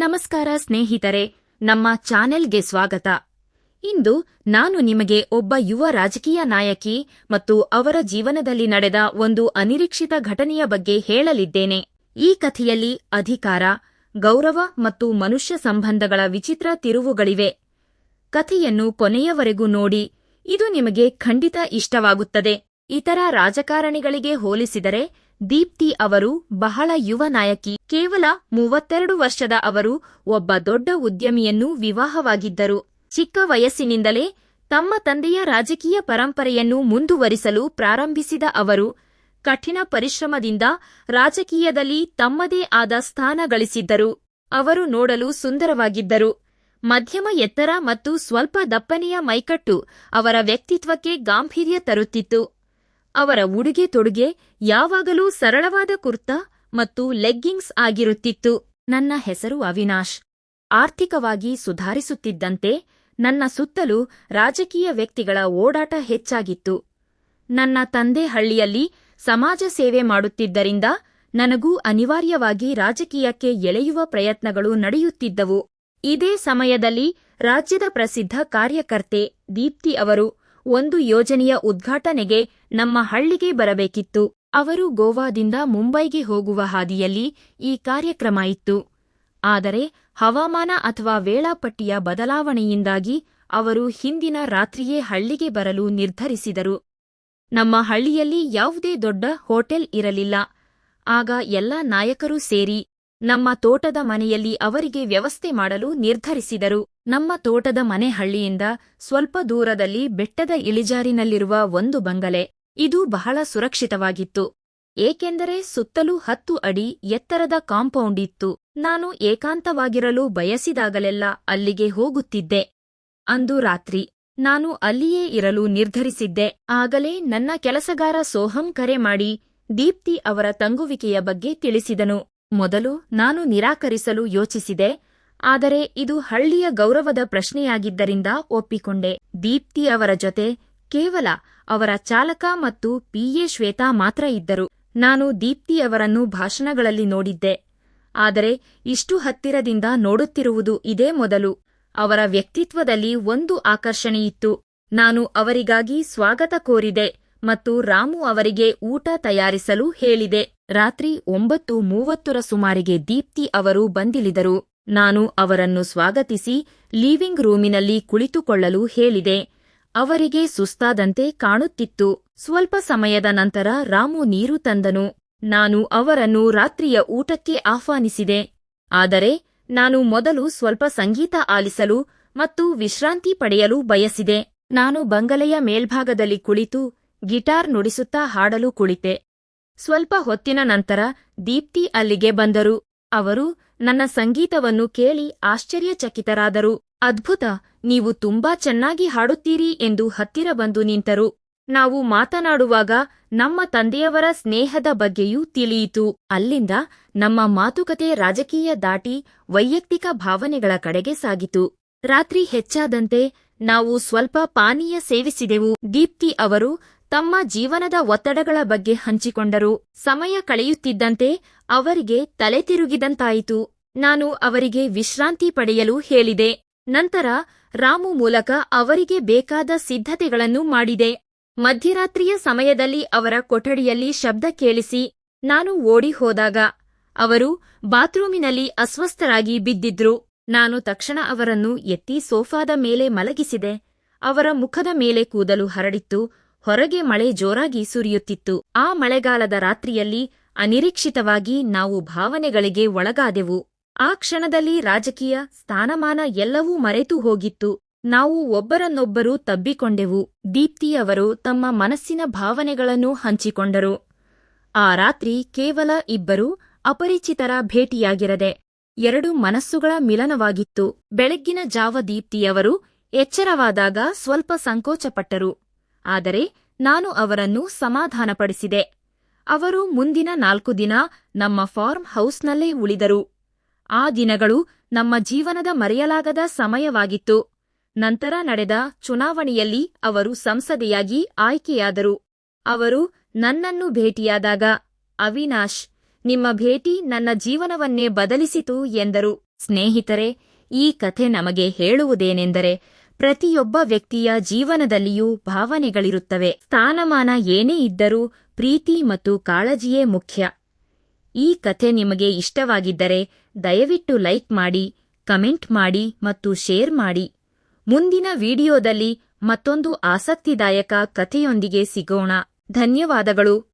ನಮಸ್ಕಾರ ಸ್ನೇಹಿತರೆ, ನಮ್ಮ ಚಾನೆಲ್ಗೆ ಸ್ವಾಗತ. ಇಂದು ನಾನು ನಿಮಗೆ ಒಬ್ಬ ಯುವ ರಾಜಕೀಯ ನಾಯಕಿ ಮತ್ತು ಅವರ ಜೀವನದಲ್ಲಿ ನಡೆದ ಒಂದು ಅನಿರೀಕ್ಷಿತ ಘಟನೆಯ ಬಗ್ಗೆ ಹೇಳಲಿದ್ದೇನೆ. ಈ ಕಥೆಯಲ್ಲಿ ಅಧಿಕಾರ, ಗೌರವ ಮತ್ತು ಮನುಷ್ಯ ಸಂಬಂಧಗಳ ವಿಚಿತ್ರ ತಿರುವುಗಳಿವೆ. ಕಥೆಯನ್ನು ಕೊನೆಯವರೆಗೂ ನೋಡಿ, ಇದು ನಿಮಗೆ ಖಂಡಿತ ಇಷ್ಟವಾಗುತ್ತದೆ. ಇತರ ರಾಜಕಾರಣಿಗಳಿಗೆ ಹೋಲಿಸಿದರೆ ದೀಪ್ತಿ ಅವರು ಬಹಳ ಯುವ ನಾಯಕಿ. ಕೇವಲ 32 ವರ್ಷದ ಅವರು ಒಬ್ಬ ದೊಡ್ಡ ಉದ್ಯಮಿಯನ್ನು ವಿವಾಹವಾಗಿದ್ದರು. ಚಿಕ್ಕ ವಯಸ್ಸಿನಿಂದಲೇ ತಮ್ಮ ತಂದೆಯ ರಾಜಕೀಯ ಪರಂಪರೆಯನ್ನು ಮುಂದುವರಿಸಲು ಪ್ರಾರಂಭಿಸಿದ ಅವರು ಕಠಿಣ ಪರಿಶ್ರಮದಿಂದ ರಾಜಕೀಯದಲ್ಲಿ ತಮ್ಮದೇ ಆದ ಸ್ಥಾನ ಗಳಿಸಿದ್ದರು. ಅವರು ನೋಡಲು ಸುಂದರವಾಗಿದ್ದರು. ಮಧ್ಯಮ ಎತ್ತರ ಮತ್ತು ಸ್ವಲ್ಪ ದಪ್ಪನೆಯ ಮೈಕಟ್ಟು ಅವರ ವ್ಯಕ್ತಿತ್ವಕ್ಕೆ ಗಾಂಭೀರ್ಯ ತರುತ್ತಿತ್ತು. ಅವರ ಉಡುಗೆ ತೊಡುಗೆ ಯಾವಾಗಲೂ ಸರಳವಾದ ಕುರ್ತಾ ಮತ್ತು ಲೆಗ್ಗಿಂಗ್ಸ್ ಆಗಿರುತ್ತಿತ್ತು. ನನ್ನ ಹೆಸರು ಅವಿನಾಶ್. ಆರ್ಥಿಕವಾಗಿ ಸುಧಾರಿಸುತ್ತಿದ್ದಂತೆ ನನ್ನ ಸುತ್ತಲೂ ರಾಜಕೀಯ ವ್ಯಕ್ತಿಗಳ ಓಡಾಟ ಹೆಚ್ಚಾಗಿತ್ತು. ನನ್ನ ತಂದೆ ಹಳ್ಳಿಯಲ್ಲಿ ಸಮಾಜ ಸೇವೆ ಮಾಡುತ್ತಿದ್ದರಿಂದ ನನಗೂ ಅನಿವಾರ್ಯವಾಗಿ ರಾಜಕೀಯಕ್ಕೆ ಎಳೆಯುವ ಪ್ರಯತ್ನಗಳು ನಡೆಯುತ್ತಿದ್ದವು. ಇದೇ ಸಮಯದಲ್ಲಿ ರಾಜ್ಯದ ಪ್ರಸಿದ್ಧ ಕಾರ್ಯಕರ್ತೆ ದೀಪ್ತಿ ಅವರು ಒಂದು ಯೋಜನೆಯ ಉದ್ಘಾಟನೆಗೆ ನಮ್ಮ ಹಳ್ಳಿಗೆ ಬರಬೇಕಿತ್ತು. ಅವರು ಗೋವಾದಿಂದ ಮುಂಬೈಗೆ ಹೋಗುವ ಹಾದಿಯಲ್ಲಿ ಈ ಕಾರ್ಯಕ್ರಮ ಇತ್ತು. ಆದರೆ ಹವಾಮಾನ ಅಥವಾ ವೇಳಾಪಟ್ಟಿಯ ಬದಲಾವಣೆಯಿಂದಾಗಿ ಅವರು ಹಿಂದಿನ ರಾತ್ರಿಯೇ ಹಳ್ಳಿಗೆ ಬರಲು ನಿರ್ಧರಿಸಿದರು. ನಮ್ಮ ಹಳ್ಳಿಯಲ್ಲಿ ಯಾವುದೇ ದೊಡ್ಡ ಹೋಟೆಲ್ ಇರಲಿಲ್ಲ. ಆಗ ಎಲ್ಲ ನಾಯಕರೂ ಸೇರಿ ನಮ್ಮ ತೋಟದ ಮನೆಯಲ್ಲಿ ಅವರಿಗೆ ವ್ಯವಸ್ಥೆ ಮಾಡಲು ನಿರ್ಧರಿಸಿದರು. ನಮ್ಮ ತೋಟದ ಮನೆ ಹಳ್ಳಿಯಿಂದ ಸ್ವಲ್ಪ ದೂರದಲ್ಲಿ ಬೆಟ್ಟದ ಇಳಿಜಾರಿನಲ್ಲಿರುವ ಒಂದು ಬಂಗಲೆ. ಇದು ಬಹಳ ಸುರಕ್ಷಿತವಾಗಿತ್ತು, ಏಕೆಂದರೆ ಸುತ್ತಲೂ 10 ಅಡಿ ಎತ್ತರದ ಕಾಂಪೌಂಡ್ ಇತ್ತು. ನಾನು ಏಕಾಂತವಾಗಿರಲು ಬಯಸಿದಾಗಲೆಲ್ಲ ಅಲ್ಲಿಗೆ ಹೋಗುತ್ತಿದ್ದೆ. ಅಂದು ರಾತ್ರಿ ನಾನು ಅಲ್ಲಿಯೇ ಇರಲು ನಿರ್ಧರಿಸಿದ್ದೆ. ಆಗಲೇ ನನ್ನ ಕೆಲಸಗಾರ ಸೋಹಂ ಕರೆ ಮಾಡಿ ದೀಪ್ತಿ ಅವರ ತಂಗುವಿಕೆಯ ಬಗ್ಗೆ ತಿಳಿಸಿದನು. ಮೊದಲು ನಾನು ನಿರಾಕರಿಸಲು ಯೋಚಿಸಿದೆ, ಆದರೆ ಇದು ಹಳ್ಳಿಯ ಗೌರವದ ಪ್ರಶ್ನೆಯಾಗಿದ್ದರಿಂದ ಒಪ್ಪಿಕೊಂಡೆ. ದೀಪ್ತಿ ಅವರ ಜೊತೆ ಕೇವಲ ಅವರ ಚಾಲಕ ಮತ್ತು ಪಿಎ ಶ್ವೇತಾ ಮಾತ್ರ ಇದ್ದರು. ನಾನು ದೀಪ್ತಿ ಅವರನ್ನು ಭಾಷಣಗಳಲ್ಲಿ ನೋಡಿದ್ದೆ, ಆದರೆ ಇಷ್ಟು ಹತ್ತಿರದಿಂದ ನೋಡುತ್ತಿರುವುದು ಇದೇ ಮೊದಲು. ಅವರ ವ್ಯಕ್ತಿತ್ವದಲ್ಲಿ ಒಂದು ಆಕರ್ಷಣೆಯಿತ್ತು. ನಾನು ಅವರಿಗಾಗಿ ಸ್ವಾಗತ ಕೋರಿದೆ ಮತ್ತು ರಾಮು ಅವರಿಗೆ ಊಟ ತಯಾರಿಸಲು ಹೇಳಿದೆ. ರಾತ್ರಿ 9:30 ಸುಮಾರಿಗೆ ದೀಪ್ತಿ ಅವರು ಬಂದಿಳಿದರು. ನಾನು ಅವರನ್ನು ಸ್ವಾಗತಿಸಿ ಲಿವಿಂಗ್ ರೂಮಿನಲ್ಲಿ ಕುಳಿತುಕೊಳ್ಳಲು ಹೇಳಿದೆ. ಅವರಿಗೆ ಸುಸ್ತಾದಂತೆ ಕಾಣುತ್ತಿತ್ತು. ಸ್ವಲ್ಪ ಸಮಯದ ನಂತರ ರಾಮು ನೀರು ತಂದನು. ನಾನು ಅವರನ್ನು ರಾತ್ರಿಯ ಊಟಕ್ಕೆ ಆಹ್ವಾನಿಸಿದೆ. ಆದರೆ ನಾನು ಮೊದಲು ಸ್ವಲ್ಪ ಸಂಗೀತ ಆಲಿಸಲು ಮತ್ತು ವಿಶ್ರಾಂತಿ ಪಡೆಯಲು ಬಯಸಿದೆ. ನಾನು ಬಂಗಲೆಯ ಮೇಲ್ಭಾಗದಲ್ಲಿ ಕುಳಿತು ಗಿಟಾರ್ ನುಡಿಸುತ್ತಾ ಹಾಡಲು ಕುಳಿತೆ. ಸ್ವಲ್ಪ ಹೊತ್ತಿನ ನಂತರ ದೀಪ್ತಿ ಅಲ್ಲಿಗೆ ಬಂದರು. ಅವರು ನನ್ನ ಸಂಗೀತವನ್ನು ಕೇಳಿ ಆಶ್ಚರ್ಯಚಕಿತರಾದರು. ಅದ್ಭುತ, ನೀವು ತುಂಬಾ ಚೆನ್ನಾಗಿ ಹಾಡುತ್ತೀರಿ ಎಂದು ಹತ್ತಿರ ಬಂದು ನಿಂತರು. ನಾವು ಮಾತನಾಡುವಾಗ ನಮ್ಮ ತಂದೆಯವರ ಸ್ನೇಹದ ಬಗ್ಗೆಯೂ ತಿಳಿಯಿತು. ಅಲ್ಲಿಂದ ನಮ್ಮ ಮಾತುಕತೆ ರಾಜಕೀಯ ದಾಟಿ ವೈಯಕ್ತಿಕ ಭಾವನೆಗಳ ಕಡೆಗೆ ಸಾಗಿತು. ರಾತ್ರಿ ಹೆಚ್ಚಾದಂತೆ ನಾವು ಸ್ವಲ್ಪ ಪಾನೀಯ ಸೇವಿಸಿದೆವು. ದೀಪ್ತಿ ಅವರು ತಮ್ಮ ಜೀವನದ ಒತ್ತಡಗಳ ಬಗ್ಗೆ ಹಂಚಿಕೊಂಡರು. ಸಮಯ ಕಳೆಯುತ್ತಿದ್ದಂತೆ ಅವರಿಗೆ ತಲೆ ತಿರುಗಿದಂತಾಯಿತು. ನಾನು ಅವರಿಗೆ ವಿಶ್ರಾಂತಿ ಪಡೆಯಲು ಹೇಳಿದೆ. ನಂತರ ರಾಮು ಮೂಲಕ ಅವರಿಗೆ ಬೇಕಾದ ಸಿದ್ಧತೆಗಳನ್ನು ಮಾಡಿದೆ. ಮಧ್ಯರಾತ್ರಿಯ ಸಮಯದಲ್ಲಿ ಅವರ ಕೊಠಡಿಯಲ್ಲಿ ಶಬ್ದ ಕೇಳಿಸಿ ನಾನು ಓಡಿ ಹೋದಾಗ ಅವರು ಬಾತ್ರೂಮಿನಲ್ಲಿ ಅಸ್ವಸ್ಥರಾಗಿ ಬಿದ್ದಿದ್ರು. ನಾನು ತಕ್ಷಣ ಅವರನ್ನು ಎತ್ತಿ ಸೋಫಾದ ಮೇಲೆ ಮಲಗಿಸಿದೆ. ಅವರ ಮುಖದ ಮೇಲೆ ಕೂದಲು ಹರಡಿತ್ತು. ಹೊರಗೆ ಮಳೆ ಜೋರಾಗಿ ಸುರಿಯುತ್ತಿತ್ತು. ಆ ಮಳೆಗಾಲದ ರಾತ್ರಿಯಲ್ಲಿ ಅನಿರೀಕ್ಷಿತವಾಗಿ ನಾವು ಭಾವನೆಗಳಿಗೆ ಒಳಗಾದೆವು. ಆ ಕ್ಷಣದಲ್ಲಿ ರಾಜಕೀಯ ಸ್ಥಾನಮಾನ ಎಲ್ಲವೂ ಮರೆತು ಹೋಗಿತ್ತು. ನಾವು ಒಬ್ಬರನ್ನೊಬ್ಬರು ತಬ್ಬಿಕೊಂಡೆವು. ದೀಪ್ತಿಯವರು ತಮ್ಮ ಮನಸ್ಸಿನ ಭಾವನೆಗಳನ್ನು ಹಂಚಿಕೊಂಡರು. ಆ ರಾತ್ರಿ ಕೇವಲ ಇಬ್ಬರು ಅಪರಿಚಿತರ ಭೇಟಿಯಾಗಿರದೆ 2 ಮನಸ್ಸುಗಳ ಮಿಲನವಾಗಿತ್ತು. ಬೆಳಗ್ಗಿನ ಜಾವ ದೀಪ್ತಿಯವರು ಎಚ್ಚರವಾದಾಗ ಸ್ವಲ್ಪ ಸಂಕೋಚಪಟ್ಟರು. ಆದರೆ ನಾನು ಅವರನ್ನು ಸಮಾಧಾನಪಡಿಸಿದೆ. ಅವರು ಮುಂದಿನ 4 ದಿನ ನಮ್ಮ ಫಾರ್ಮ್ ಹೌಸ್ನಲ್ಲೇ ಉಳಿದರು. ಆ ದಿನಗಳು ನಮ್ಮ ಜೀವನದ ಮರೆಯಲಾಗದ ಸಮಯವಾಗಿತ್ತು. ನಂತರ ನಡೆದ ಚುನಾವಣೆಯಲ್ಲಿ ಅವರು ಸಂಸದೆಯಾಗಿ ಆಯ್ಕೆಯಾದರು. ಅವರು ನನ್ನನ್ನು ಭೇಟಿಯಾದಾಗ, ಅವಿನಾಶ್, ನಿಮ್ಮ ಭೇಟಿ ನನ್ನ ಜೀವನವನ್ನೇ ಬದಲಿಸಿತು ಎಂದರು. ಸ್ನೇಹಿತರೆ, ಈ ಕಥೆ ನಮಗೆ ಹೇಳುವುದೇನೆಂದರೆ, ಪ್ರತಿಯೊಬ್ಬ ವ್ಯಕ್ತಿಯ ಜೀವನದಲ್ಲಿಯೂ ಭಾವನೆಗಳಿರುತ್ತವೆ. ಸ್ಥಾನಮಾನ ಏನೇ ಇದ್ದರೂ ಪ್ರೀತಿ ಮತ್ತು ಕಾಳಜಿಯೇ ಮುಖ್ಯ. ಈ ಕಥೆ ನಿಮಗೆ ಇಷ್ಟವಾಗಿದ್ದರೆ ದಯವಿಟ್ಟು ಲೈಕ್ ಮಾಡಿ, ಕಮೆಂಟ್ ಮಾಡಿ ಮತ್ತು ಶೇರ್ ಮಾಡಿ. ಮುಂದಿನ ವಿಡಿಯೋದಲ್ಲಿ ಮತ್ತೊಂದು ಆಸಕ್ತಿದಾಯಕ ಕಥೆಯೊಂದಿಗೆ ಸಿಗೋಣ. ಧನ್ಯವಾದಗಳು.